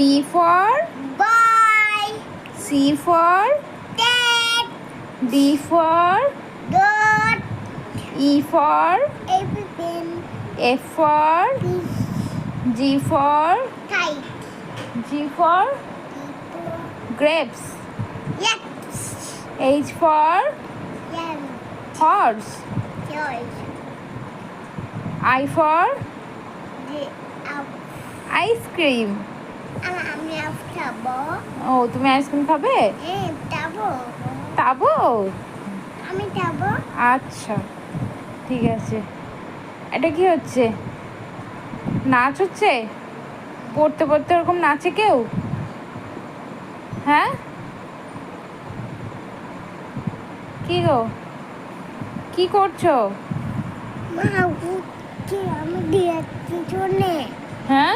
B for boy. C for Cat. D for Dog. E for Everything. F for Fish. G for Kite. G for People. grapes. Yes. H for Yum. horse. George. I for The up. ice cream. আমি খাবো। ও তুমি ice cream খাবে? খাবো। খাবো? আমি খাবো। আচ্ছা ঠিক আছে। এটা কি হচ্ছে? নাচ হচ্ছে? পড়তে পড়তে ওরকম নাচে কেউ? হ্যাঁ কি গো কি করছো? মা উঠছে আমি দিয়েছি শুনে। হ্যাঁ